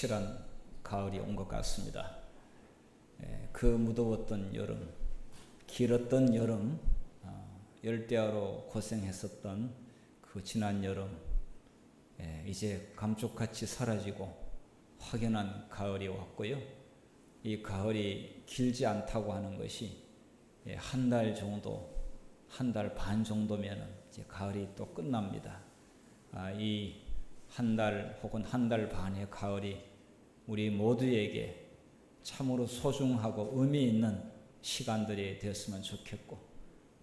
확실한 가을이 온 것 같습니다. 그 무더웠던 여름, 길었던 여름, 열대야로 고생했었던 그 지난 여름, 이제 감쪽같이 사라지고 확연한 가을이 왔고요. 이 가을이 길지 않다고 하는 것이 한 달 정도, 한 달 반 정도면 이제 가을이 또 끝납니다. 이 한 달 혹은 한 달 반의 가을이 우리 모두에게 참으로 소중하고 의미 있는 시간들이 되었으면 좋겠고,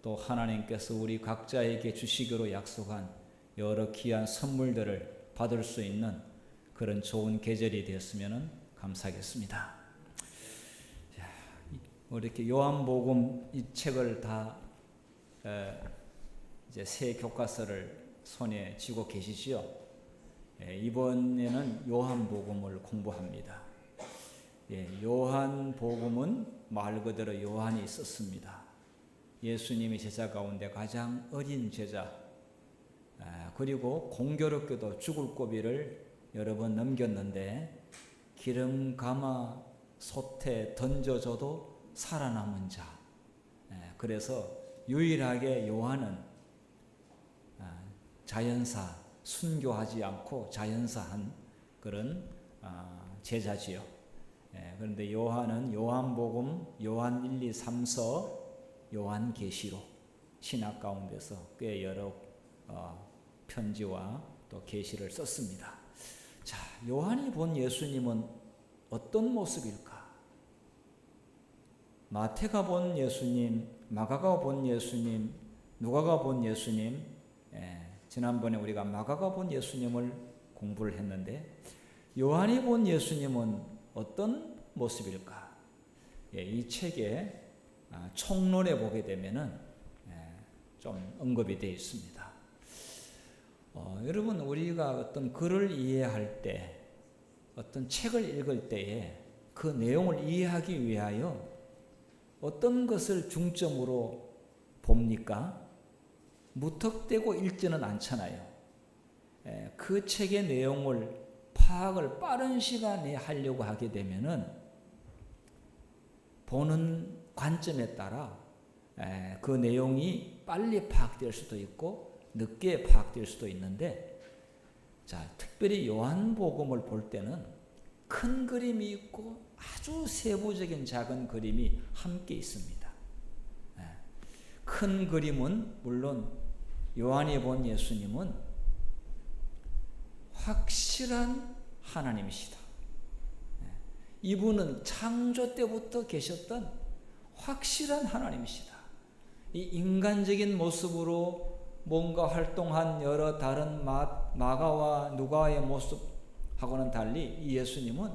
또 하나님께서 우리 각자에게 주시기로 약속한 여러 귀한 선물들을 받을 수 있는 그런 좋은 계절이 되었으면 감사하겠습니다. 이렇게 요한복음 이 책을 다 이제 새 교과서를 손에 쥐고 계시지요. 이번에는 요한복음을 공부합니다. 요한복음은 말 그대로 요한이 있었습니다. 예수님의 제자 가운데 가장 어린 제자, 그리고 공교롭게도 죽을 고비를 여러 번 넘겼는데 기름 감아 솥에 던져줘도 살아남은 자. 그래서 유일하게 요한은 자연사, 순교하지 않고 자연사한 그런 제자지요. 그런데 요한은 요한복음, 요한 1, 2, 3서, 요한계시록 신학 가운데서 꽤 여러 편지와 또 계시를 썼습니다. 자, 요한이 본 예수님은 어떤 모습일까? 마태가 본 예수님, 마가가 본 예수님, 누가가 본 예수님, 지난번에 우리가 마가가 본 예수님을 공부를 했는데 요한이 본 예수님은 어떤 모습일까? 이 책에 총론에 보게 되면은 좀 언급이 되어 있습니다. 여러분, 우리가 어떤 글을 이해할 때, 어떤 책을 읽을 때에 그 내용을 이해하기 위하여 어떤 것을 중점으로 봅니까? 무턱대고 읽지는 않잖아요. 그 책의 내용을 파악을 빠른 시간에 하려고 하게 되면은 보는 관점에 따라 그 내용이 빨리 파악될 수도 있고 늦게 파악될 수도 있는데, 자, 특별히 요한복음을 볼 때는 큰 그림이 있고 아주 세부적인 작은 그림이 함께 있습니다. 큰 그림은 물론 요한이 본 예수님은 확실한 하나님이시다. 이분은 창조 때부터 계셨던 확실한 하나님이시다. 이 인간적인 모습으로 뭔가 활동한 여러 다른 마가와 누가의 모습하고는 달리 이 예수님은,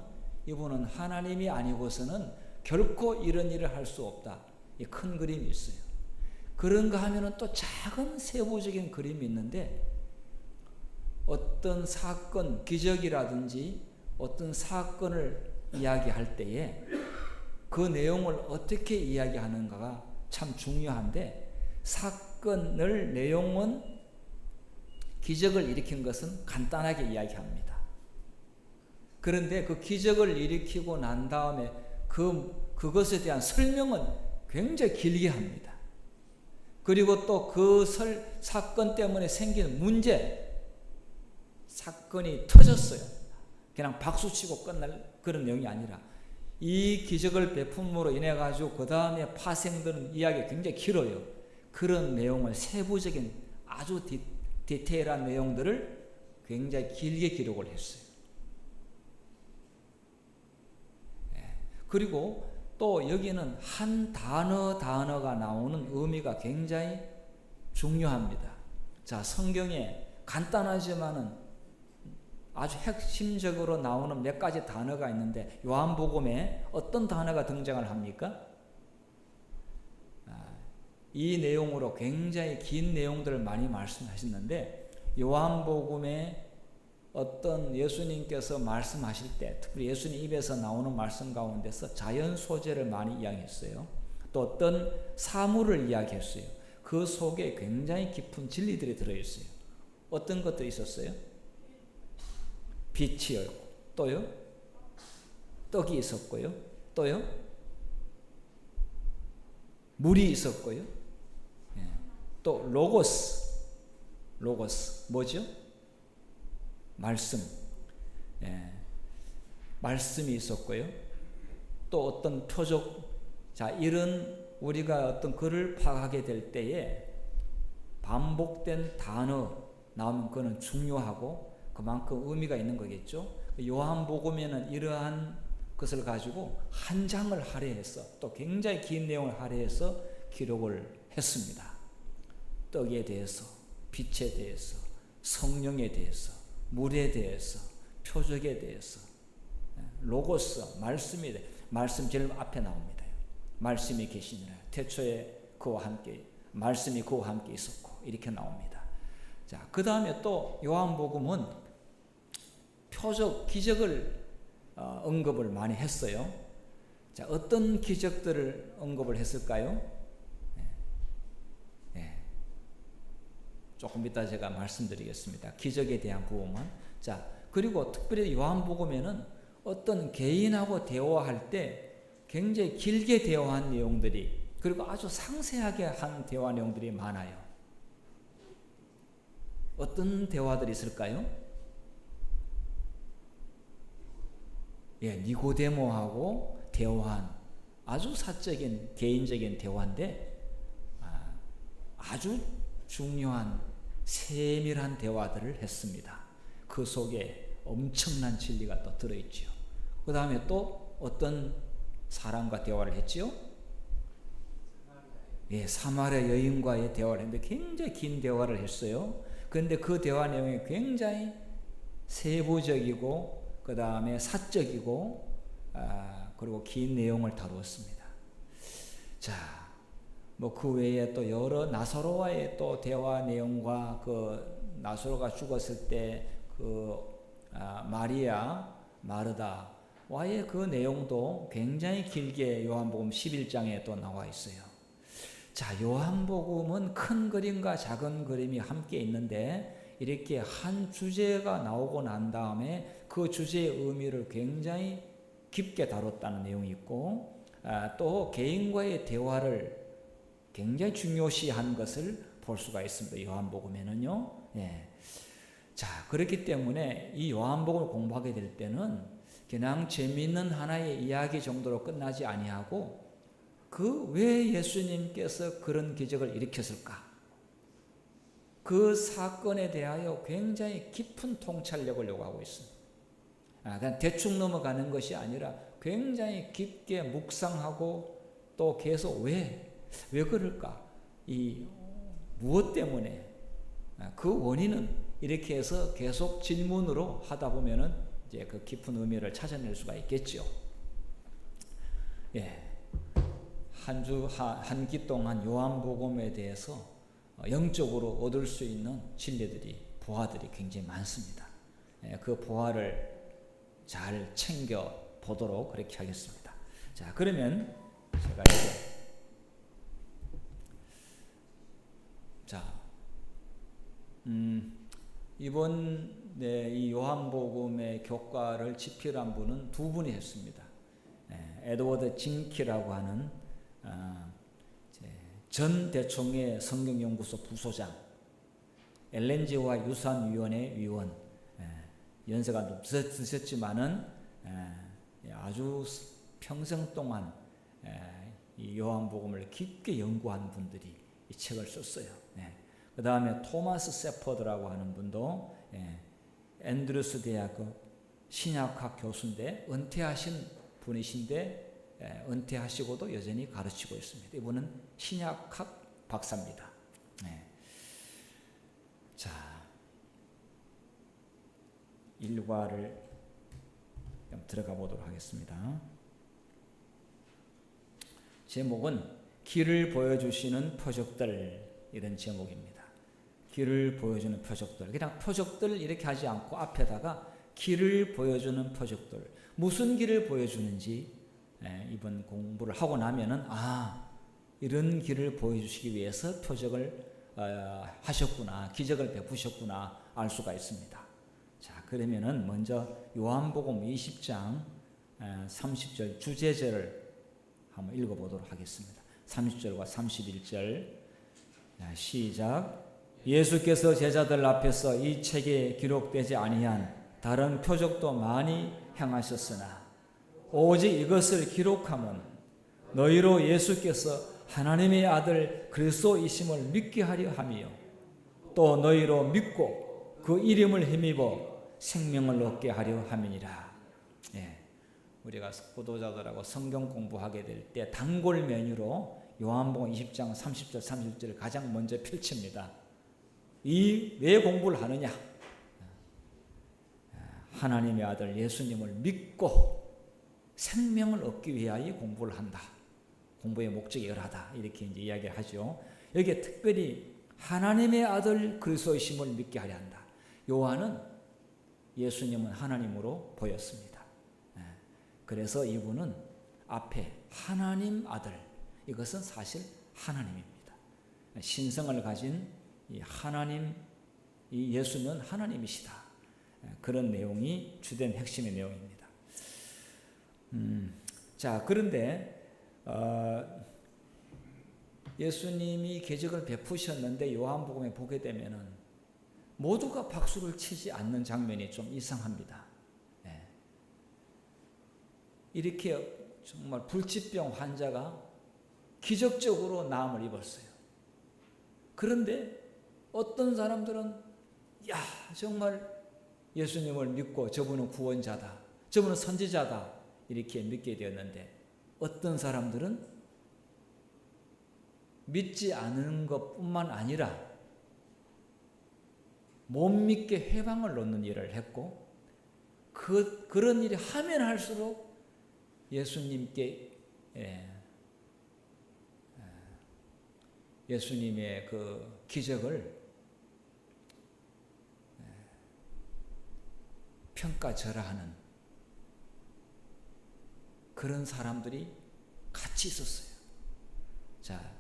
이분은 하나님이 아니고서는 결코 이런 일을 할 수 없다. 이 큰 그림이 있어요. 그런가 하면은 또 작은 세부적인 그림이 있는데, 어떤 사건, 기적이라든지 어떤 사건을 이야기할 때에 그 내용을 어떻게 이야기하는가가 참 중요한데, 사건을, 내용은, 기적을 일으킨 것은 간단하게 이야기합니다. 그런데 그 기적을 일으키고 난 다음에 그것에 대한 설명은 굉장히 길게 합니다. 그리고 또 그 사건 때문에 생긴 문제, 사건이 터졌어요. 그냥 박수치고 끝날 그런 내용이 아니라 이 기적을 베품으로 인해 가지고 그 다음에 파생되는 이야기가 굉장히 길어요. 그런 내용을, 세부적인 아주 디테일한 내용들을 굉장히 길게 기록을 했어요. 그리고 또 여기는 한 단어가 나오는 의미가 굉장히 중요합니다. 자, 성경에 간단하지만은 아주 핵심적으로 나오는 몇 가지 단어가 있는데, 요한복음에 어떤 단어가 등장을 합니까? 이 내용으로 굉장히 긴 내용들을 많이 말씀하셨는데, 요한복음에 어떤 예수님께서 말씀하실 때, 특히 예수님 입에서 나오는 말씀 가운데서 자연 소재를 많이 이야기했어요. 또 어떤 사물을 이야기했어요. 그 속에 굉장히 깊은 진리들이 들어있어요. 어떤 것들이 있었어요? 빛이요. 또요? 떡이 있었고요. 또요? 물이 있었고요. 예. 또 로고스 뭐죠? 말씀. 예. 말씀이 있었고요. 또 어떤 표적, 자, 이런 우리가 어떤 글을 파악하게 될 때에 반복된 단어 나오면 그거는 중요하고 그만큼 의미가 있는 거겠죠. 요한복음에는 이러한 것을 가지고 한 장을 할애해서 또 굉장히 긴 내용을 할애해서 기록을 했습니다. 떡에 대해서, 빛에 대해서, 성령에 대해서, 물에 대해서, 표적에 대해서, 로고스, 말씀이 돼. 말씀 제일 앞에 나옵니다. 말씀이 계시니라. 태초에 그와 함께, 말씀이 그와 함께 있었고, 이렇게 나옵니다. 자, 그 다음에 또 요한복음은 표적, 기적을 언급을 많이 했어요. 자, 어떤 기적들을 언급을 했을까요? 조금 이따 제가 말씀드리겠습니다. 기적에 대한 부분만. 자, 그리고 특별히 요한복음에는 어떤 개인하고 대화할 때 굉장히 길게 대화한 내용들이, 그리고 아주 상세하게 한 대화 내용들이 많아요. 어떤 대화들이 있을까요? 니고데모하고 대화한 아주 사적인 개인적인 대화인데 아주 중요한 세밀한 대화들을 했습니다. 그 속에 엄청난 진리가 또 들어있지요. 그 다음에 또 어떤 사람과 대화를 했지요? 사마리아 여인과의 대화를 했는데 굉장히 긴 대화를 했어요. 그런데 그 대화 내용이 굉장히 세부적이고 그 다음에 사적이고 그리고 긴 내용을 다루었습니다. 자, 뭐 그 외에 또 여러 나사로와의 또 대화 내용과 그 나사로가 죽었을 때 그 마리아, 마르다와의 그 내용도 굉장히 길게 요한복음 11장에 또 나와 있어요. 자, 요한복음은 큰 그림과 작은 그림이 함께 있는데 이렇게 한 주제가 나오고 난 다음에 그 주제의 의미를 굉장히 깊게 다뤘다는 내용이 있고 또 개인과의 대화를 굉장히 중요시한 것을 볼 수가 있습니다. 요한복음에는요. 자, 그렇기 때문에 이 요한복음을 공부하게 될 때는 그냥 재미있는 하나의 이야기 정도로 끝나지 아니하고 그 왜 예수님께서 그런 기적을 일으켰을까? 그 사건에 대하여 굉장히 깊은 통찰력을 요구하고 있습니다. 그냥 대충 넘어가는 것이 아니라 굉장히 깊게 묵상하고 또 계속 왜 그럴까? 이 무엇 때문에? 그 원인은 이렇게 해서 계속 질문으로 하다 보면은 이제 그 깊은 의미를 찾아낼 수가 있겠죠. 한 기 동안 요한복음에 대해서 영적으로 얻을 수 있는 진리들이, 보화들이 굉장히 많습니다. 그 보화를 잘 챙겨 보도록 그렇게 하겠습니다. 자, 그러면 제가 이번에 이 요한복음의 교과를 집필한 분은 두 분이 했습니다. 에드워드 징키라고 하는 전 대총회 성경연구소 부소장, 엘렌지와 유산위원회 위원, 연세가 드셨지만은 아주 평생 동안 이 요한복음을 깊게 연구한 분들이 이 책을 썼어요. 그 다음에 토마스 세퍼드라고 하는 분도 앤드루스 대학 신약학 교수인데 은퇴하신 분이신데 은퇴하시고도 여전히 가르치고 있습니다. 이분은 신약학 박사입니다. 자, 일과를 들어가 보도록 하겠습니다. 제목은 길을 보여주시는 표적들, 이런 제목입니다. 길을 보여주는 표적들. 그냥 표적들 이렇게 하지 않고 앞에다가 길을 보여주는 표적들. 무슨 길을 보여주는지 이번 공부를 하고 나면은 이런 길을 보여주시기 위해서 표적을 하셨구나, 기적을 베푸셨구나 알 수가 있습니다. 자, 그러면은 먼저 요한복음 20장 30절 주제절을 한번 읽어보도록 하겠습니다. 30절과 31절 시작. 예수께서 제자들 앞에서 이 책에 기록되지 아니한 다른 표적도 많이 행하셨으나 오직 이것을 기록함은 너희로 예수께서 하나님의 아들 그리스도이심을 믿게 하려 함이요 또 너희로 믿고 그 이름을 힘입어 생명을 얻게 하려 함이니라. 우리가 고도자들하고 성경 공부하게 될 때 단골 메뉴로 요한복음 20장 30절 31절을 가장 먼저 펼칩니다. 이 왜 공부를 하느냐? 하나님의 아들 예수님을 믿고 생명을 얻기 위하여 공부를 한다. 공부의 목적이 여러하다. 이렇게 이제 이야기를 하죠. 여기에 특별히 하나님의 아들 그리스도이심을 믿게 하려 한다. 요한은 예수님은 하나님으로 보였습니다. 그래서 이분은 앞에 하나님 아들, 이것은 사실 하나님입니다. 신성을 가진 이 하나님, 이 예수는 하나님이시다. 그런 내용이 주된 핵심의 내용입니다. 자, 그런데 예수님이 기적을 베푸셨는데 요한복음에 보게 되면은 모두가 박수를 치지 않는 장면이 좀 이상합니다. 이렇게 정말 불치병 환자가 기적적으로 나음을 입었어요. 그런데 어떤 사람들은 정말 예수님을 믿고 저분은 구원자다, 저분은 선지자다 이렇게 믿게 되었는데 어떤 사람들은 믿지 않은 것뿐만 아니라 못 믿게 해방을 놓는 일을 했고 그런 일이 하면 할수록 예수님의 그 기적을 평가절하하는 그런 사람들이 같이 있었어요. 자,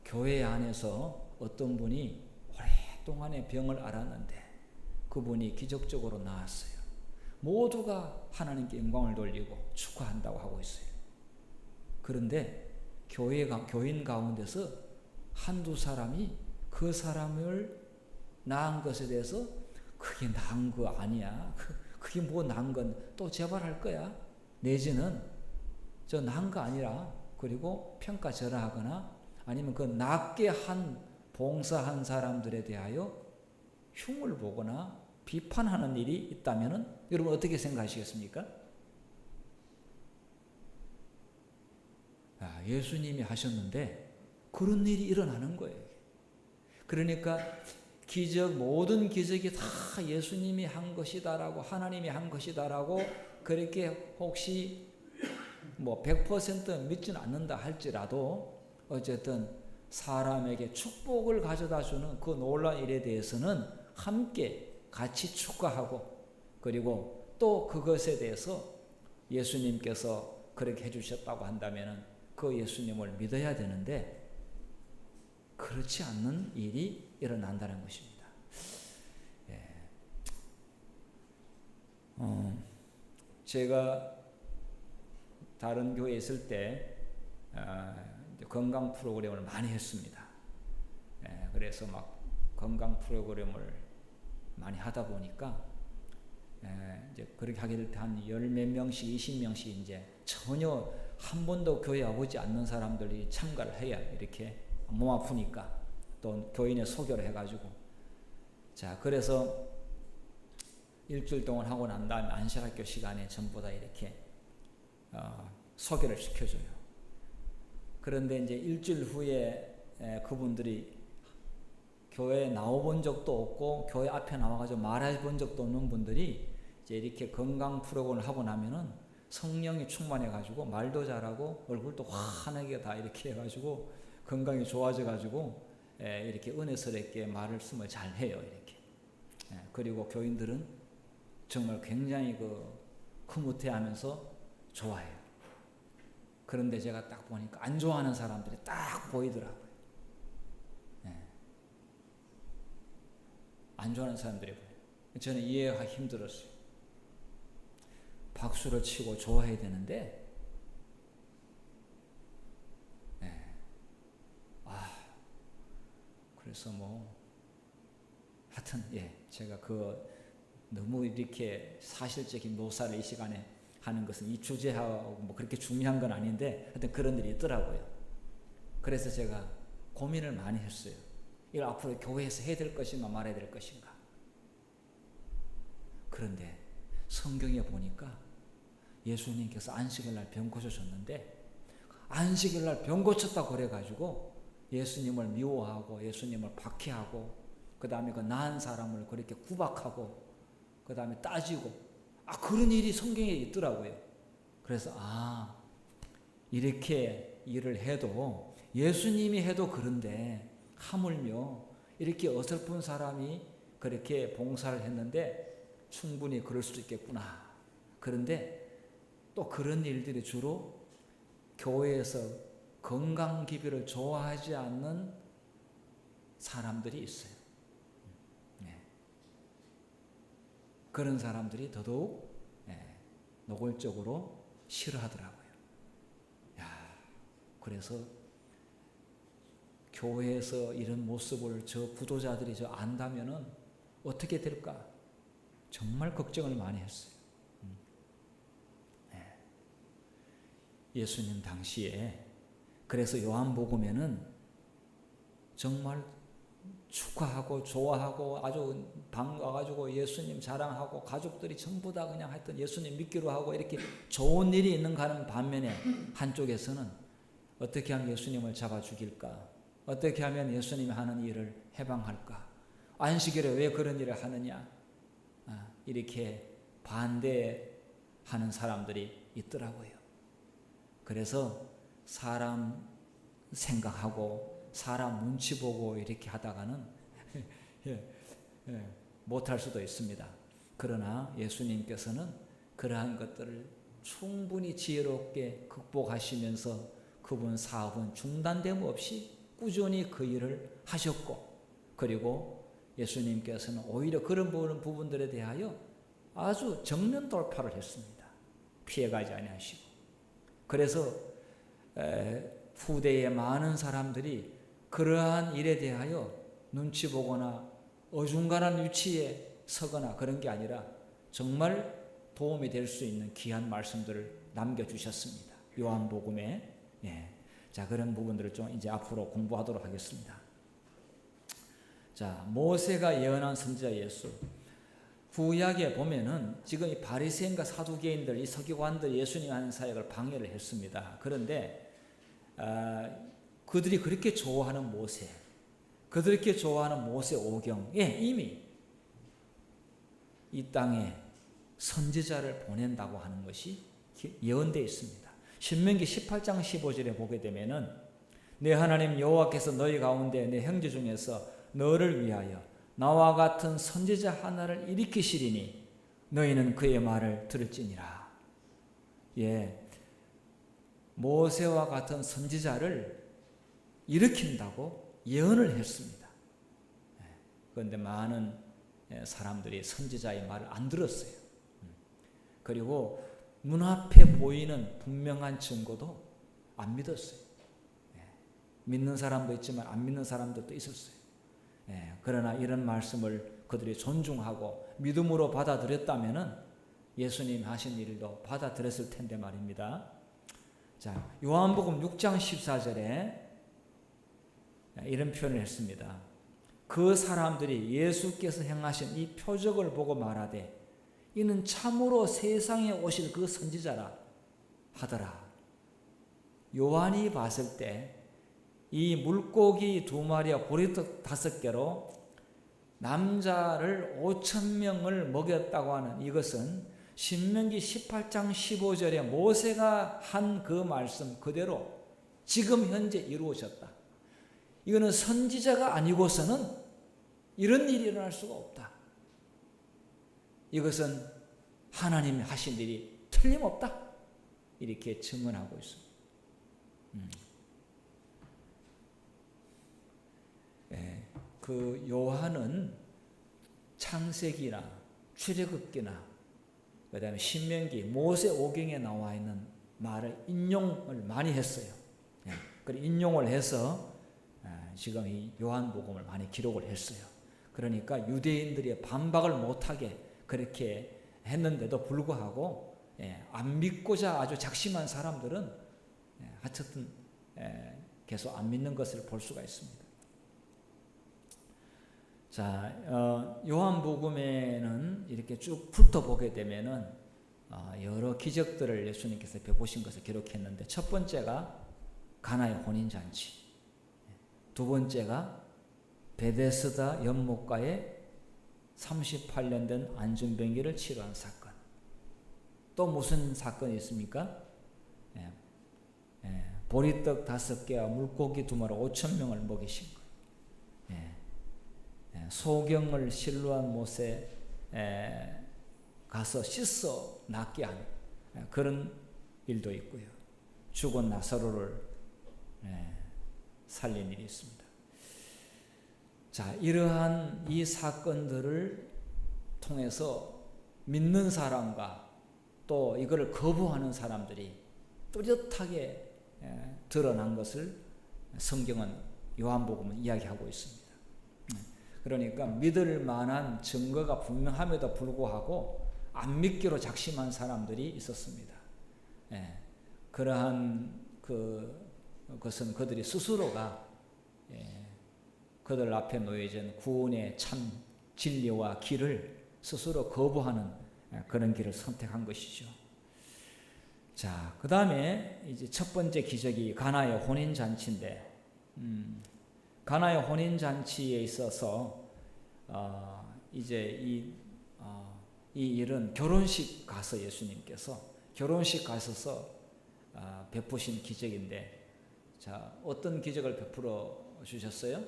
교회 안에서 어떤 분이 오랫동안의 병을 앓았는데 그분이 기적적으로 나았어요. 모두가 하나님께 영광을 돌리고 축하한다고 하고 있어요. 그런데 교인 가운데서 한두 사람이 그 사람을 낳은 것에 대해서 그게 낳은 거 아니야. 그게 뭐 낳은 건 또 재발할 거야. 내지는 저 낳은 거 아니라 그리고 평가절하하거나 아니면 그 낳게 한 봉사한 사람들에 대하여 흉을 보거나 비판하는 일이 있다면 여러분 어떻게 생각하시겠습니까? 예수님이 하셨는데 그런 일이 일어나는 거예요. 그러니까 모든 기적이 다 예수님이 한 것이다라고 하나님이 한 것이다라고 그렇게 혹시 100% 믿지는 않는다 할지라도 어쨌든 사람에게 축복을 가져다 주는 그 놀라운 일에 대해서는 함께 같이 축하하고 그리고 또 그것에 대해서 예수님께서 그렇게 해주셨다고 한다면 그 예수님을 믿어야 되는데 그렇지 않는 일이 일어난다는 것입니다. 제가 다른 교회에 있을 때 건강 프로그램을 많이 했습니다. 그래서 막 건강 프로그램을 많이 하다 보니까 이제 그렇게 하게 될 때 한 10몇 명씩 20명씩 이제 전혀 한 번도 교회 와보지 않는 사람들이 참가를 해야 이렇게 몸 아프니까 또 교인의 소개를 해가지고 자 그래서 일주일 동안 하고 난 다음에 안식학교 시간에 전부 다 이렇게 소개를 시켜줘요. 그런데 이제 일주일 후에 그분들이 교회에 나와본 적도 없고 교회 앞에 나와가지고 말해본 적도 없는 분들이 이제 이렇게 건강 프로그램을 하고 나면은 성령이 충만해가지고 말도 잘하고 얼굴도 환하게 다 이렇게 해가지고 건강이 좋아져가지고 이렇게 은혜스럽게 말씀을 잘 해요. 이렇게. 그리고 교인들은 정말 굉장히 흐뭇해하면서 좋아해요. 그런데 제가 딱 보니까 안 좋아하는 사람들이 딱 보이더라고요. 안 좋아하는 사람들이 보여요. 저는 이해하기 힘들었어요. 박수를 치고 좋아해야 되는데, 그래서 하여튼 제가 너무 이렇게 사실적인 묘사를 이 시간에 하는 것은 이 주제하고 그렇게 중요한 건 아닌데 하여튼 그런 일이 있더라고요. 그래서 제가 고민을 많이 했어요. 이걸 앞으로 교회에서 해야 될 것인가 말아야 될 것인가. 그런데 성경에 보니까 예수님께서 안식일 날 병 고쳐줬는데, 안식일 날 병 고쳤다고 그래가지고 예수님을 미워하고 예수님을 박해하고 그 다음에 그 나은 사람을 그렇게 구박하고 그 다음에 따지고 그런 일이 성경에 있더라고요. 그래서 이렇게 일을 해도 예수님이 해도 그런데 하물며 이렇게 어설픈 사람이 그렇게 봉사를 했는데 충분히 그럴 수도 있겠구나. 그런데 또 그런 일들이 주로 교회에서 건강기별을 좋아하지 않는 사람들이 있어요. 그런 사람들이 더더욱 노골적으로 싫어하더라고요. 그래서 교회에서 이런 모습을 저 부도자들이 안다면은 어떻게 될까? 정말 걱정을 많이 했어요. 예수님 당시에 그래서 요한복음에는 정말 축하하고 좋아하고 아주 반가워가지고 예수님 자랑하고 가족들이 전부 다 그냥 하여튼 예수님 믿기로 하고 이렇게 좋은 일이 있는가 하는 반면에 한쪽에서는 어떻게 하면 예수님을 잡아 죽일까? 어떻게 하면 예수님이 하는 일을 해방할까? 안식일에 왜 그런 일을 하느냐? 이렇게 반대하는 사람들이 있더라고요. 그래서 사람 생각하고 사람 눈치 보고 이렇게 하다가는 못할 수도 있습니다. 그러나 예수님께서는 그러한 것들을 충분히 지혜롭게 극복하시면서 그분 사업은 중단됨 없이 꾸준히 그 일을 하셨고, 그리고 예수님께서는 오히려 그런 부분들에 대하여 아주 정면 돌파를 했습니다. 피해가지 아니하시고. 그래서 후대의 많은 사람들이 그러한 일에 대하여 눈치 보거나 어중간한 위치에 서거나 그런 게 아니라 정말 도움이 될 수 있는 귀한 말씀들을 남겨주셨습니다. 요한복음에. 자, 그런 부분들을 좀 이제 앞으로 공부하도록 하겠습니다. 자, 모세가 예언한 선지자 예수. 구약에 보면은 지금 이 바리새인과 사두개인들, 이 서기관들 예수님 하는 사역을 방해를 했습니다. 그런데 그들이 그렇게 좋아하는 모세, 그들이 그렇게 좋아하는 모세 오경에 이미 이 땅에 선지자를 보낸다고 하는 것이 예언되어 있습니다. 신명기 18장 15절에 보게 되면은 내 하나님 여호와께서 너희 가운데 내 형제 중에서 너를 위하여 나와 같은 선지자 하나를 일으키시리니 너희는 그의 말을 들을지니라. 모세와 같은 선지자를 일으킨다고 예언을 했습니다. 그런데 많은 사람들이 선지자의 말을 안 들었어요. 그리고 눈앞에 보이는 분명한 증거도 안 믿었어요. 믿는 사람도 있지만 안 믿는 사람들도 있었어요. 그러나 이런 말씀을 그들이 존중하고 믿음으로 받아들였다면은 예수님 하신 일도 받아들였을 텐데 말입니다. 자, 요한복음 6장 14절에 이런 표현을 했습니다. 그 사람들이 예수께서 행하신 이 표적을 보고 말하되 이는 참으로 세상에 오실 그 선지자라 하더라. 요한이 봤을 때 이 물고기 2마리와 보리떡 5개로 남자를 5,000명을 먹였다고 하는 이것은 신명기 18장 15절에 모세가 한 그 말씀 그대로 지금 현재 이루어졌다. 이거는 선지자가 아니고서는 이런 일이 일어날 수가 없다. 이것은 하나님이 하신 일이 틀림없다. 이렇게 증언하고 있습니다. 그 요한은 창세기나 출애굽기나 그 다음에 신명기, 모세오경에 나와 있는 말을 인용을 많이 했어요. 그 인용을 해서 지금 이 요한복음을 많이 기록을 했어요. 그러니까 유대인들이 반박을 못하게 그렇게 했는데도 불구하고 안 믿고자 아주 작심한 사람들은 하여튼 계속 안 믿는 것을 볼 수가 있습니다. 자, 요한복음에는 이렇게 쭉 훑어보게 되면은 여러 기적들을 예수님께서 베푸신 것을 기록했는데, 첫 번째가 가나의 혼인잔치, 두 번째가 베데스다 연못가에 38년 된 안전병기를 치료한 사건. 또 무슨 사건이 있습니까? 보리떡 5개와 물고기 2마리 5,000명을 먹이신 것. 소경을 실로한 못에 가서 씻어 낫게 한 그런 일도 있고요. 죽은 나사로를 살린 일이 있습니다. 자, 이러한 이 사건들을 통해서 믿는 사람과 또 이거를 거부하는 사람들이 뚜렷하게 드러난 것을 성경은, 요한복음은 이야기하고 있습니다. 그러니까 믿을 만한 증거가 분명함에도 불구하고 안 믿기로 작심한 사람들이 있었습니다. 그러한 그것은 그들이 스스로가 그들 앞에 놓여진 구원의 참 진리와 길을 스스로 거부하는 그런 길을 선택한 것이죠. 자, 그 다음에 이제 첫 번째 기적이 가나의 혼인잔치인데, 가나의 혼인잔치에 있어서 이제 이 일은 결혼식 가서 예수님께서 결혼식 가셔서 베푸신 기적인데, 자, 어떤 기적을 베풀어 주셨어요?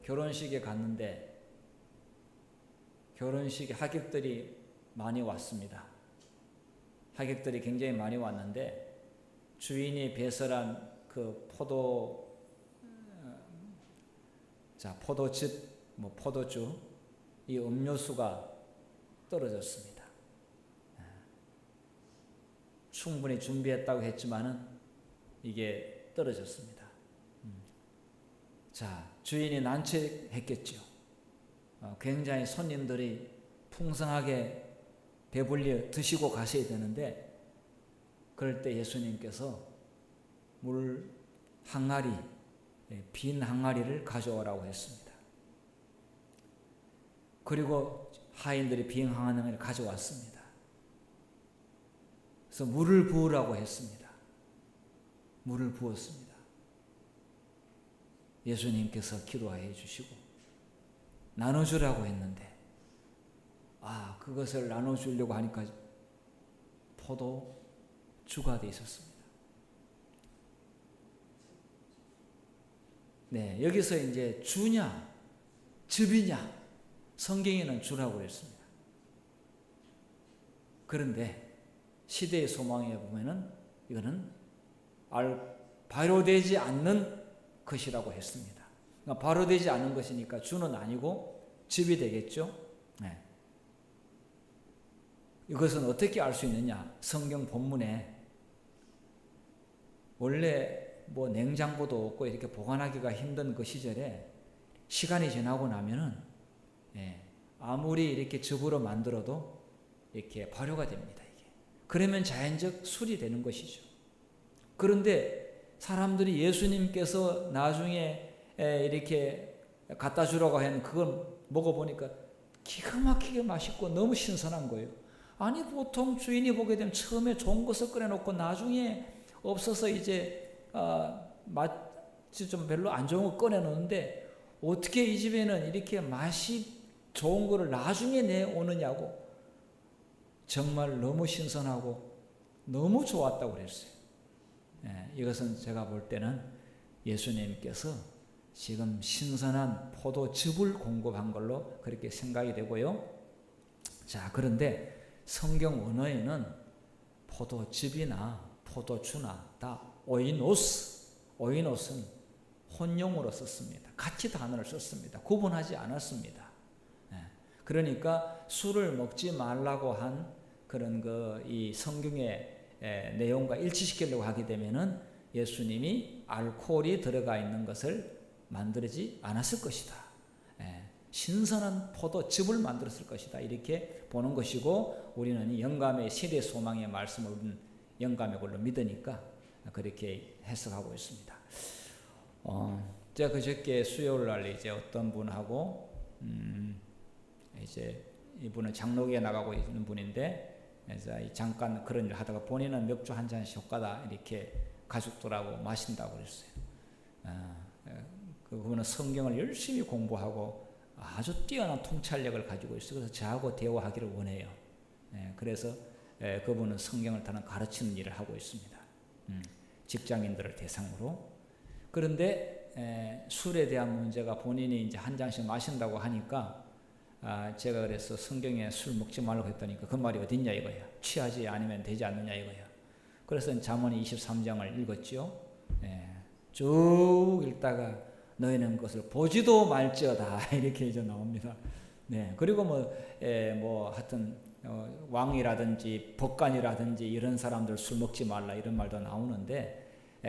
결혼식에 갔는데 결혼식에 하객들이 많이 왔습니다. 하객들이 굉장히 많이 왔는데 주인이 배설한 그 포도즙, 포도주, 이 음료수가 떨어졌습니다. 충분히 준비했다고 했지만은 이게 떨어졌습니다. 자, 주인이 난처했겠죠. 굉장히 손님들이 풍성하게 배불리 드시고 가셔야 되는데, 그럴 때 예수님께서 물 항아리, 빈 항아리를 가져오라고 했습니다. 그리고 하인들이 빈 항아리를 가져왔습니다. 그래서 물을 부으라고 했습니다. 물을 부었습니다. 예수님께서 기도해 주시고 나눠주라고 했는데, 그것을 나눠주려고 하니까 포도주가 되어 있었습니다. 네, 여기서 이제 주냐, 즙이냐, 성경에는 주라고 했습니다. 그런데 시대의 소망에 보면은 이거는 발효되지 않는 것이라고 했습니다. 그러니까 발효되지 않은 것이니까 주는 아니고 즙이 되겠죠. 네. 이것은 어떻게 알 수 있느냐? 성경 본문에 원래 냉장고도 없고 이렇게 보관하기가 힘든 그 시절에 시간이 지나고 나면은 아무리 이렇게 즙으로 만들어도 이렇게 발효가 됩니다. 이게. 그러면 자연적 술이 되는 것이죠. 그런데 사람들이 예수님께서 나중에 이렇게 갖다 주라고 한 그걸 먹어보니까 기가 막히게 맛있고 너무 신선한 거예요. 아니, 보통 주인이 보게 되면 처음에 좋은 것을 꺼내놓고 나중에 없어서 이제 맛이 좀 별로 안 좋은 거 꺼내놓는데 어떻게 이 집에는 이렇게 맛이 좋은 거를 나중에 내오느냐고. 정말 너무 신선하고 너무 좋았다고 그랬어요. 이것은 제가 볼 때는 예수님께서 지금 신선한 포도즙을 공급한 걸로 그렇게 생각이 되고요. 자, 그런데 성경 원어에는 포도즙이나 포도주나 다 오이노스는 혼용으로 썼습니다. 같이 단어를 썼습니다. 구분하지 않았습니다. 그러니까 술을 먹지 말라고 한 그런 이 성경의 내용과 일치시키려고 하게 되면은 예수님이 알코올이 들어가 있는 것을 만들지 않았을 것이다. 신선한 포도즙을 만들었을 것이다. 이렇게 보는 것이고, 우리는 영감의 세대 소망의 말씀을 영감의 걸로 믿으니까 그렇게 해석하고 있습니다. 제가 그저께 수요일 날 이제 어떤 분하고 이제 이분은 장로교에 나가고 있는 분인데, 그래서 잠깐 그런 일 하다가 본인은 맥주 한 잔씩 효과다 이렇게 가족들하고 마신다고 그랬어요. 그분은 성경을 열심히 공부하고 아주 뛰어난 통찰력을 가지고 있어요. 그래서 저하고 대화하기를 원해요. 그래서 그분은 성경을 다는 가르치는 일을 하고 있습니다. 직장인들을 대상으로. 그런데 술에 대한 문제가 본인이 이제 한 잔씩 마신다고 하니까 제가 그래서 성경에 술 먹지 말라고 했다니까 그 말이 어딨냐 이거야. 취하지 않으면 되지 않느냐 이거야. 그래서 잠언 23장을 읽었죠. 쭉 읽다가 너희는 그것을 보지도 말지어다 이렇게 이제 나옵니다. 그리고 하여튼 왕이라든지 법관이라든지 이런 사람들 술 먹지 말라 이런 말도 나오는데,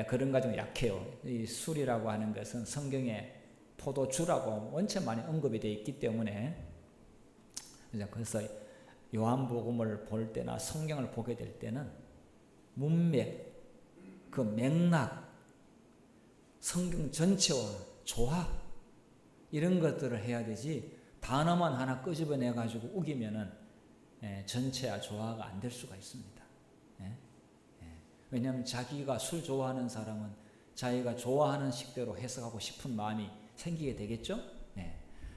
그런 거 좀 약해요. 이 술이라고 하는 것은 성경에 포도주라고 원체 많이 언급이 되어 있기 때문에, 그래서 요한복음을 볼 때나 성경을 보게 될 때는 문맥, 그 맥락, 성경 전체와 조합 이런 것들을 해야 되지, 단어만 하나 끄집어내 가지고 우기면은 전체와 조화가 안 될 수가 있습니다. 왜냐하면 자기가 술 좋아하는 사람은 자기가 좋아하는 식대로 해석하고 싶은 마음이 생기게 되겠죠.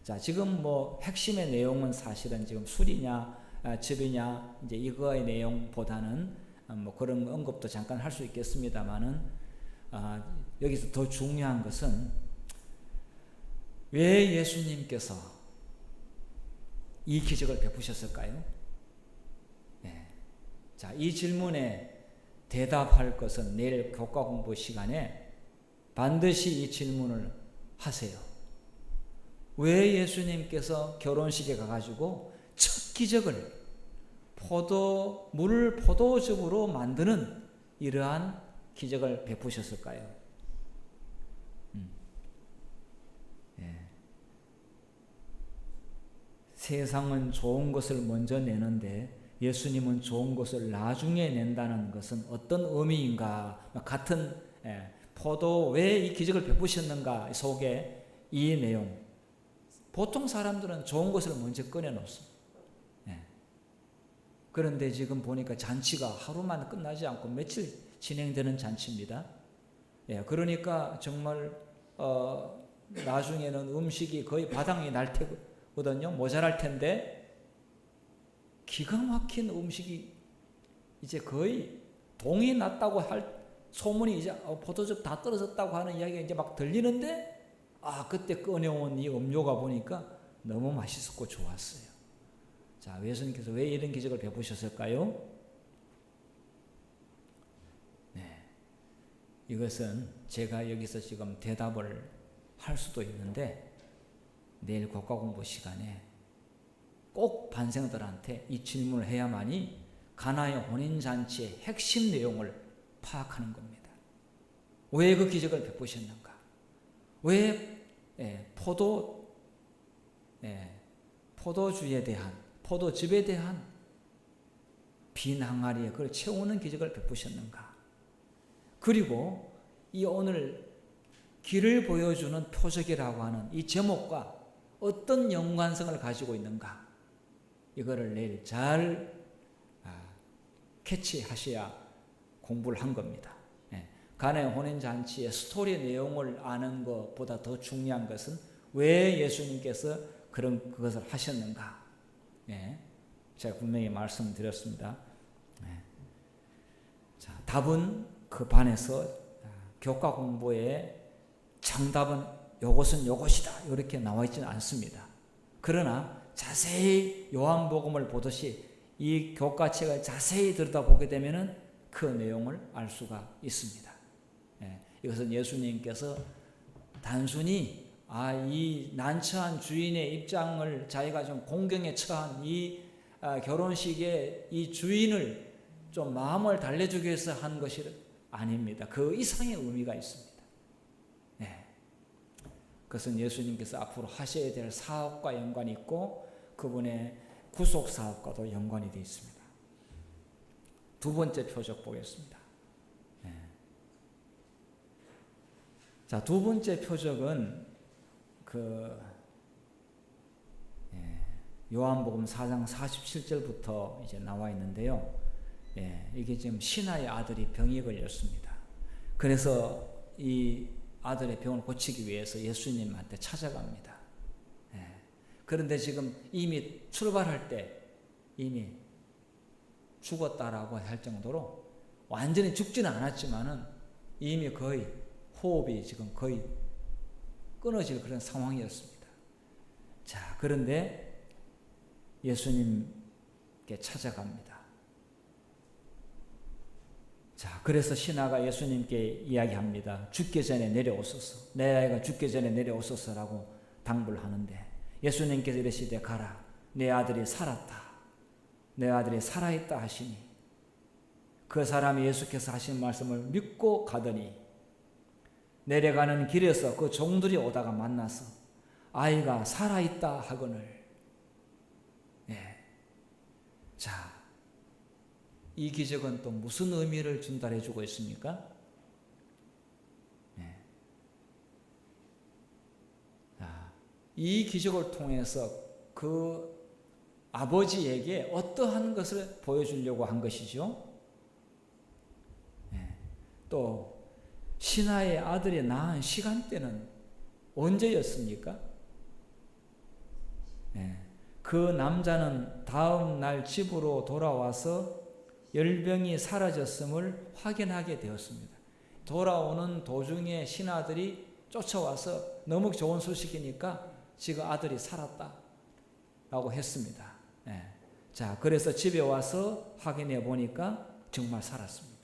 자, 지금 핵심의 내용은 사실은 지금 술이냐 즙이냐 이제 이거의 내용보다는 그런 언급도 잠깐 할 수 있겠습니다만은, 여기서 더 중요한 것은 왜 예수님께서 이 기적을 베푸셨을까요? 자, 이 질문에 대답할 것은 내일 교과 공부 시간에 반드시 이 질문을 하세요. 왜 예수님께서 결혼식에 가가지고 첫 기적을 물을 포도즙으로 만드는 이러한 기적을 베푸셨을까요? 세상은 좋은 것을 먼저 내는데 예수님은 좋은 것을 나중에 낸다는 것은 어떤 의미인가? 같은 왜 이 기적을 베푸셨는가 속에 이 내용, 보통 사람들은 좋은 것을 먼저 꺼내놓습니다. 그런데 지금 보니까 잔치가 하루만 끝나지 않고 며칠 진행되는 잔치입니다. 그러니까 정말 나중에는 음식이 거의 바닥이 날 테거든요. 모자랄 텐데 기가 막힌 음식이 이제 거의 동이 났다고 할 소문이 이제 포도즙 다 떨어졌다고 하는 이야기가 이제 막 들리는데, 그때 꺼내온 이 음료가 보니까 너무 맛있었고 좋았어요. 자, 예수님께서 왜 이런 기적을 베푸셨을까요? 이것은 제가 여기서 지금 대답을 할 수도 있는데 내일 국가 공부 시간에 꼭 반생들한테 이 질문을 해야만이 가나의 혼인잔치의 핵심 내용을 파악하는 겁니다. 왜 그 기적을 베푸셨는가? 왜 포도주에 대한, 포도즙에 대한 빈 항아리에 그걸 채우는 기적을 베푸셨는가? 그리고 이 오늘 길을 보여주는 표적이라고 하는 이 제목과 어떤 연관성을 가지고 있는가? 이거를 내일 잘 캐치하셔야 공부를 한 겁니다. 가나의 혼인잔치의 스토리 내용을 아는 것보다 더 중요한 것은 왜 예수님께서 그것을 하셨는가? 제가 분명히 말씀드렸습니다. 자, 답은 그 반에서 교과 공부에 정답은 요것은 요것이다 이렇게 나와 있지는 않습니다. 그러나 자세히 요한복음을 보듯이 이 교과책을 자세히 들여다보게 되면은 그 내용을 알 수가 있습니다. 이것은 예수님께서 단순히 이 난처한 주인의 입장을 자기가 좀 공경에 처한 이 결혼식의 이 주인을 좀 마음을 달래주기 위해서 한 것이 아닙니다. 그 이상의 의미가 있습니다. 네. 그것은 예수님께서 앞으로 하셔야 될 사업과 연관이 있고 그분의 구속 사업과도 연관이 되어 있습니다. 두 번째 표적 보겠습니다. 네. 자, 두 번째 표적은 요한복음 4장 47절부터 이제 나와 있는데요. 이게 지금 신하의 아들이 병이 걸렸습니다. 그래서 이 아들의 병을 고치기 위해서 예수님한테 찾아갑니다. 그런데 지금 이미 출발할 때 이미 죽었다라고 할 정도로 완전히 죽지는 않았지만은 이미 거의 호흡이 지금 거의 끊어질 그런 상황이었습니다. 자, 그런데 예수님께 찾아갑니다. 자, 그래서 신하가 예수님께 이야기합니다. 죽기 전에 내려오소서. 내 아이가 죽기 전에 내려오소서라고 당부를 하는데 예수님께서 이르시되 가라. 내 아들이 살았다. 내 아들이 살아있다 하시니 그 사람이 예수께서 하신 말씀을 믿고 가더니 내려가는 길에서 그 종들이 오다가 만나서 아이가 살아있다 하거늘. 자, 이 기적은 또 무슨 의미를 전달해 주고 있습니까? 이 기적을 통해서 그 아버지에게 어떠한 것을 보여주려고 한 것이죠? 또 신하의 아들이 낳은 시간대는 언제였습니까? 그 남자는 다음 날 집으로 돌아와서 열병이 사라졌음을 확인하게 되었습니다. 돌아오는 도중에 신하들이 쫓아와서 너무 좋은 소식이니까 지금 아들이 살았다라고 했습니다. 자, 그래서 집에 와서 확인해 보니까 정말 살았습니다.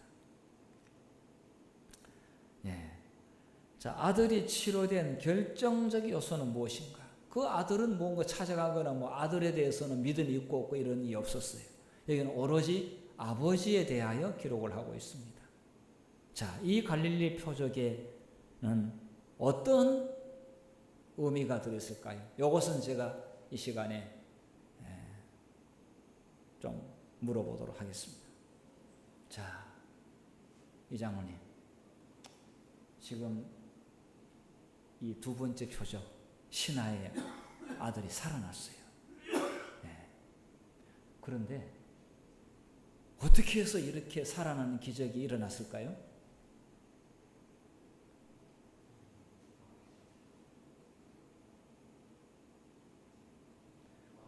자, 아들이 치료된 결정적 요소는 무엇인가? 그 아들은 뭔가 찾아가거나 아들에 대해서는 믿음이 있고 없고 이런 일이 없었어요. 여기는 오로지 아버지에 대하여 기록을 하고 있습니다. 자, 이 갈릴리 표적에는 어떤 의미가 들어있을까요? 이것은 제가 이 시간에 좀 물어보도록 하겠습니다. 자, 이장로님, 지금 이 두 번째 표적, 신하의 아들이 살아났어요. 그런데 어떻게 해서 이렇게 살아나는 기적이 일어났을까요?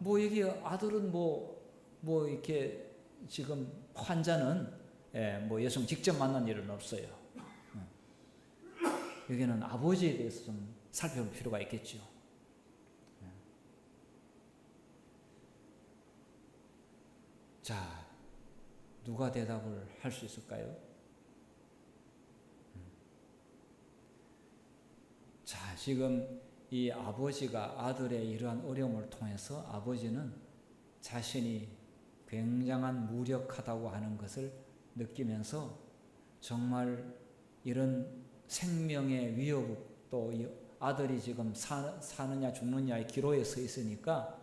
여기 아들은 이렇게 지금 환자는 예수님 직접 만난 일은 없어요. 여기는 아버지에 대해서 좀 살펴볼 필요가 있겠죠. 자, 누가 대답을 할 수 있을까요? 자, 지금 이 아버지가 아들의 이러한 어려움을 통해서 아버지는 자신이 굉장한 무력하다고 하는 것을 느끼면서 정말 이런 생명의 위협, 또 이 아들이 지금 사느냐 죽느냐의 기로에 서 있으니까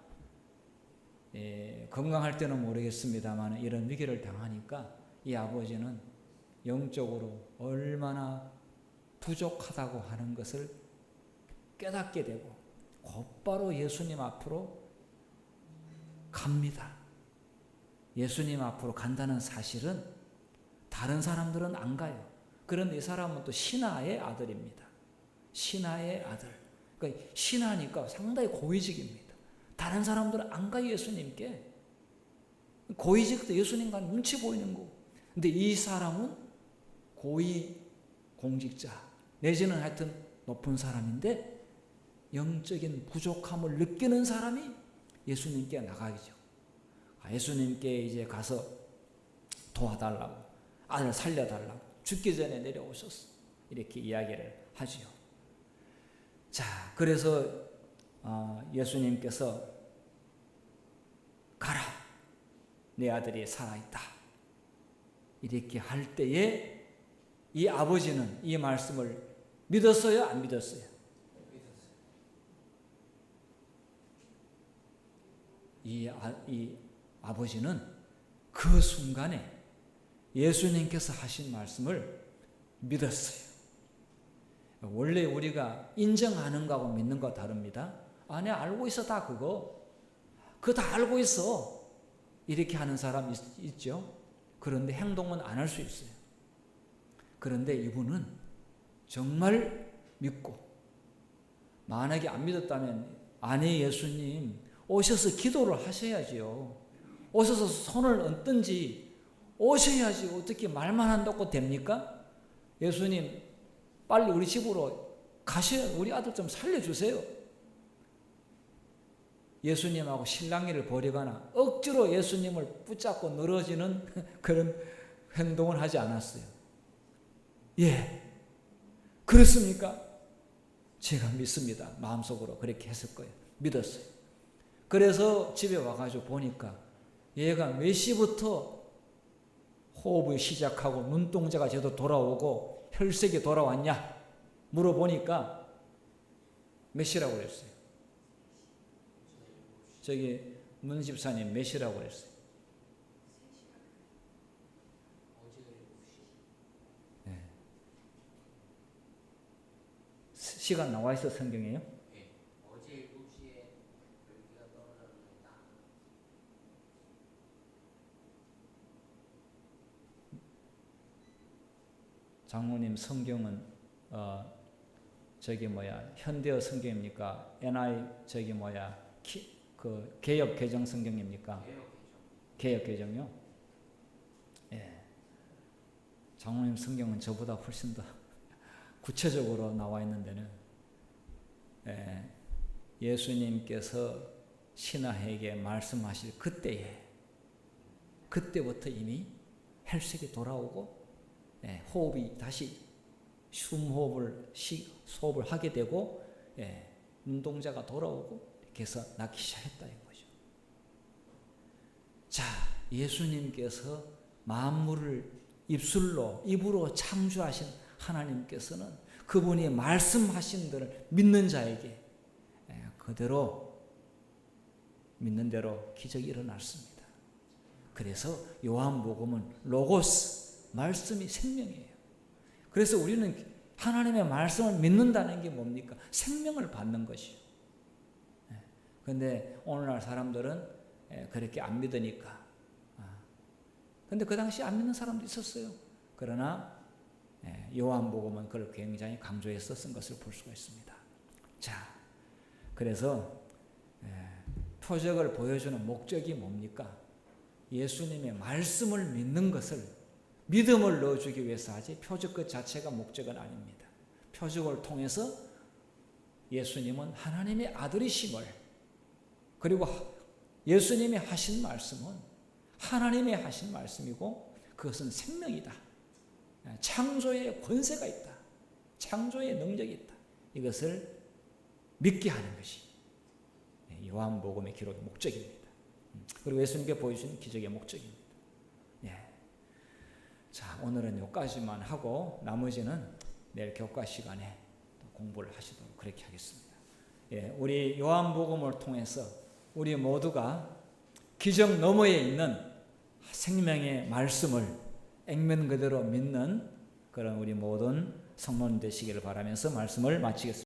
건강할 때는 모르겠습니다만 이런 위기를 당하니까 이 아버지는 영적으로 얼마나 부족하다고 하는 것을 깨닫게 되고 곧바로 예수님 앞으로 갑니다. 예수님 앞으로 간다는 사실은 다른 사람들은 안 가요. 그런데 이 사람은 또 신하의 아들입니다. 신하의 아들. 그러니까 신하니까 상당히 고위직입니다. 다른 사람들은 안 가요, 예수님께. 고위직도 예수님과 눈치 보이는 거. 근데 이 사람은 고위 공직자, 내지는 하여튼 높은 사람인데 영적인 부족함을 느끼는 사람이 예수님께 나가죠. 예수님께 이제 가서 도와달라고, 아들 살려달라고, 죽기 전에 내려오셨어. 이렇게 이야기를 하지요. 자, 그래서 예수님께서 가라, 내 아들이 살아있다, 이렇게 할 때에 이 아버지는 이 말씀을 믿었어요? 안 믿었어요? 이 아버지는 그 순간에 예수님께서 하신 말씀을 믿었어요. 원래 우리가 인정하는 거하고 믿는 거 다릅니다. 내 알고 있어, 다 그거 다 알고 있어, 이렇게 하는 사람 있죠. 그런데 행동은 안 할 수 있어요. 그런데 이분은 정말 믿고, 만약에 안 믿었다면 아니, 예수님 오셔서 기도를 하셔야지요. 오셔서 손을 얹든지 오셔야지, 어떻게 말만 한다고 됩니까? 예수님 빨리 우리 집으로 가셔야, 우리 아들 좀 살려주세요. 예수님하고 실랑이를 벌이거나 억지로 예수님을 붙잡고 늘어지는 그런 행동을 하지 않았어요. 예, 그렇습니까? 제가 믿습니다. 마음속으로 그렇게 했을 거예요. 믿었어요. 그래서 집에 와가지고 보니까 얘가 몇 시부터 호흡이 시작하고 눈동자가 제대로 돌아오고 혈색이 돌아왔냐 물어보니까 몇 시라고 그랬어요? 저기 문 집사님 몇 시라고 그랬어요? 네. 시간 나와 있어, 성경에요? 네. 어제 7시에 별기가 떨어졌습니다. 장로님 성경은 현대어 성경입니까? NI 그 개역 개정 성경입니까? 개역 개정요? 예. 장로님 성경은 저보다 훨씬 더 구체적으로 나와 있는 데는 예수님께서 신하에게 말씀하실 그때부터 이미 혈색이 돌아오고 호흡이 다시 호흡을 하게 되고 눈동자가 돌아오고 이렇게 해서 낳기 시작했다는 거죠. 자, 예수님께서 만물을 입으로 창조하신 하나님께서는 그분이 말씀하신 대로 믿는 자에게 그대로 믿는 대로 기적이 일어났습니다. 그래서 요한복음은 로고스, 말씀이 생명이에요. 그래서 우리는 하나님의 말씀을 믿는다는 게 뭡니까? 생명을 받는 것이요. 그런데 오늘날 사람들은 그렇게 안 믿으니까. 근데 그 당시 안 믿는 사람도 있었어요. 그러나 요한복음은 그걸 굉장히 강조해서 쓴 것을 볼 수가 있습니다. 자, 그래서 표적을 보여주는 목적이 뭡니까? 예수님의 말씀을 믿는 것을, 믿음을 넣어주기 위해서 하지, 표적 그 자체가 목적은 아닙니다. 표적을 통해서 예수님은 하나님의 아들이심을, 그리고 예수님이 하신 말씀은 하나님의 하신 말씀이고 그것은 생명이다. 창조의 권세가 있다. 창조의 능력이 있다. 이것을 믿게 하는 것이 요한복음의 기록의 목적입니다. 그리고 예수님께 보여주신 기적의 목적입니다. 자, 오늘은 여기까지만 하고 나머지는 내일 교과 시간에 공부를 하시도록 그렇게 하겠습니다. 우리 요한복음을 통해서 우리 모두가 기적 너머에 있는 생명의 말씀을 액면 그대로 믿는 그런 우리 모든 성도님 되시기를 바라면서 말씀을 마치겠습니다.